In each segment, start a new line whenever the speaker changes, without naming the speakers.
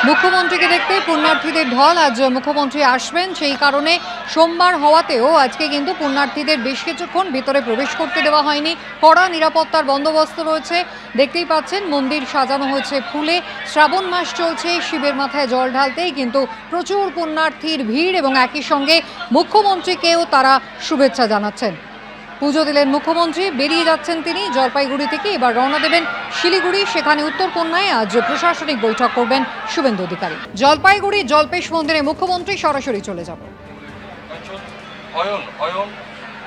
মুখ্যমন্ত্রীকে দেখতে পুণ্যার্থীদের ঢল। আজ মুখ্যমন্ত্রী আসবেন, সেই কারণে সোমবার হওয়াতেও আজকে কিন্তু পুণ্যার্থীদের বেশ কিছুক্ষণ ভিতরে প্রবেশ করতে দেওয়া হয়নি। কড়া নিরাপত্তার বন্দোবস্ত রয়েছে। দেখতেই পাচ্ছেন মন্দির সাজানো হয়েছে ফুলে। শ্রাবণ মাস চলছে, শিবের মাথায় জল ঢালতেই কিন্তু প্রচুর পুণ্যার্থীর ভিড় এবং একই সঙ্গে মুখ্যমন্ত্রীকেও তারা শুভেচ্ছা জানাচ্ছেন। পুজো দিলেন মুখ্যমন্ত্রী, বেরিয়ে যাচ্ছেন তিনি জলপাইগুড়ি থেকে। এবার রওনা দেবেন শিলিগুড়ি, সেখানে উত্তরকন্যায় আজ প্রশাসনিক বৈঠক করবেন শুভেন্দু অধিকারী। জলপাইগুড়ি জল্পেশ মন্দিরে মুখ্যমন্ত্রী সরাসরি চলে যাব।
অয়ন অয়ন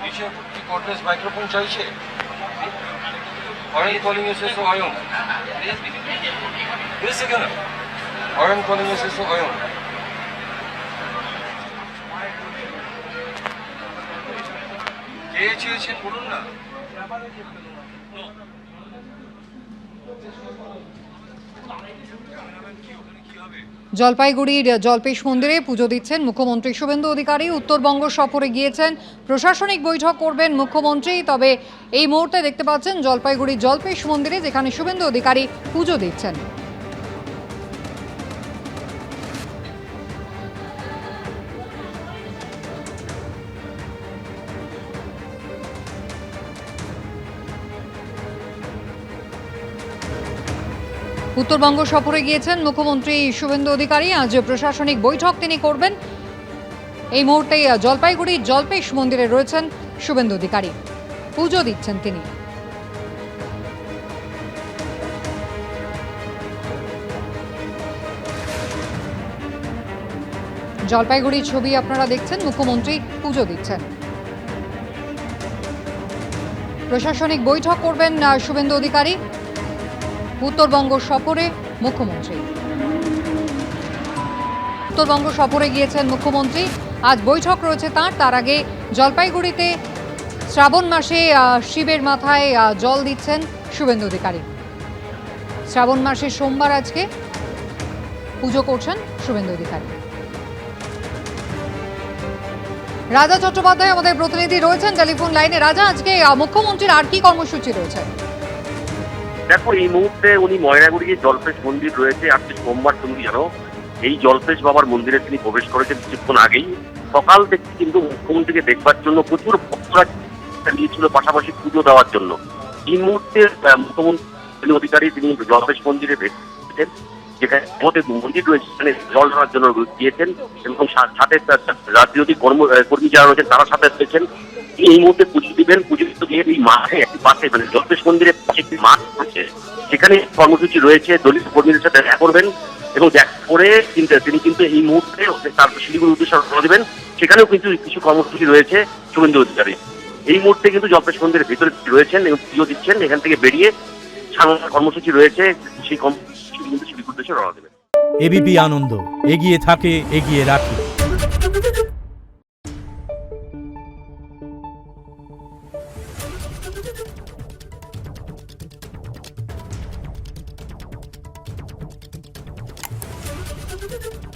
নিচে কি কর্ডলেস মাইক্রোফোন চাইছে? অয়ন কলিং এসেছে অয়ন, প্লিজ এখানে অয়ন কলিং এসেছে অয়ন। কে চেয়েছেন বলুন না।
জলপাইগুড়ির জল্পেশ মন্দিরে পুজো দিচ্ছেন মুখ্যমন্ত্রী শুভেন্দু অধিকারী। উত্তরবঙ্গ সফরে গিয়েছেন, প্রশাসনিক বৈঠক করবেন মুখ্যমন্ত্রী। তবে এই মুহূর্তে দেখতে পাচ্ছেন জলপাইগুড়ির জল্পেশ মন্দিরে, যেখানে শুভেন্দু অধিকারী পুজো দিচ্ছেন। উত্তরবঙ্গ সফরে গিয়েছেন মুখ্যমন্ত্রী শুভেন্দু অধিকারী। আজ প্রশাসনিক বৈঠক তিনি করবেন। এই মুহূর্তে জলপাইগুড়ির জল্পেশ মন্দিরে রয়েছেন শুভেন্দু অধিকারী, পুজো দিচ্ছেন তিনি। জলপাইগুড়ির ছবি আপনারা দেখছেন, মুখ্যমন্ত্রী পুজো দিচ্ছেন। প্রশাসনিক বৈঠক করবেন শুভেন্দু অধিকারী। উত্তরবঙ্গ সফরে মুখ্যমন্ত্রী, উত্তরবঙ্গ সফরে গিয়েছেন মুখ্যমন্ত্রী। আজ বৈঠক রয়েছে তার আগে জলপাইগুড়িতে শ্রাবণ মাসে শিবের মাথায় জল দিচ্ছেন শুভেন্দু অধিকারী। শ্রাবণ মাসের সোমবার আজকে পুজো করছেন শুভেন্দু অধিকারী। রাজা চট্টোপাধ্যায় আমাদের প্রতিনিধি রয়েছেন টেলিফোন লাইনে। রাজা, আজকে মুখ্যমন্ত্রীর আর কি কর্মসূচি রয়েছে?
দেখো, এই মুহূর্তে উনি ময়নাগুড়ি জল্পেশ মন্দির রয়েছে, আজকে সোমবার। তুমি জানো এই জল্পেশ বাবার মন্দিরে তিনি প্রবেশ করেছেন কিছুক্ষণ আগেই। সকাল থেকে কিন্তু মুখ্যমন্ত্রীকে দেখবার জন্য প্রচুর ভক্তরা নিয়েছিল, পাশাপাশি পুজো দেওয়ার জন্য। এই মুহূর্তে মুখ্যমন্ত্রী অধিকারী তিনি জল্পেশ মন্দিরে ভেসেছেন, যেখানে মন্দির রয়েছে সেখানে জল ঢালার জন্য গিয়েছেন এবং সাথে রাজনৈতিক কর্মী যারা রয়েছেন তারা সাথে রয়েছেন। এই মুহূর্তে পুজো দিবেন। পুজো দিয়ে এই মাঠে একটি পাশে মানে জল্পেশ মন্দিরের পাশে একটি মাঠ রয়েছে, সেখানে কর্মসূচি রয়েছে। দলীয় কর্মীদের সাথে দেখা করবেন এবং দেখা করে তিনি কিন্তু এই মুহূর্তে তারপর শিলিগুড়ি উদ্দেশ্যে রওনা দেবেন। সেখানেও কিন্তু কিছু কর্মসূচি রয়েছে শুভেন্দু অধিকারী। এই মুহূর্তে কিন্তু জল্পেশ মন্দিরের ভিতরে রয়েছেন এবং পুজো দিচ্ছেন। এখান থেকে বেরিয়ে সাধারণ কর্মসূচি রয়েছে, সেই কর্মসূচি কিন্তু শিলিগুড়ি উদ্দেশ্যে রওনা দেবেন।
এবিপি আনন্দ, এগিয়ে থাকে, এগিয়ে রাখে।
Thank you.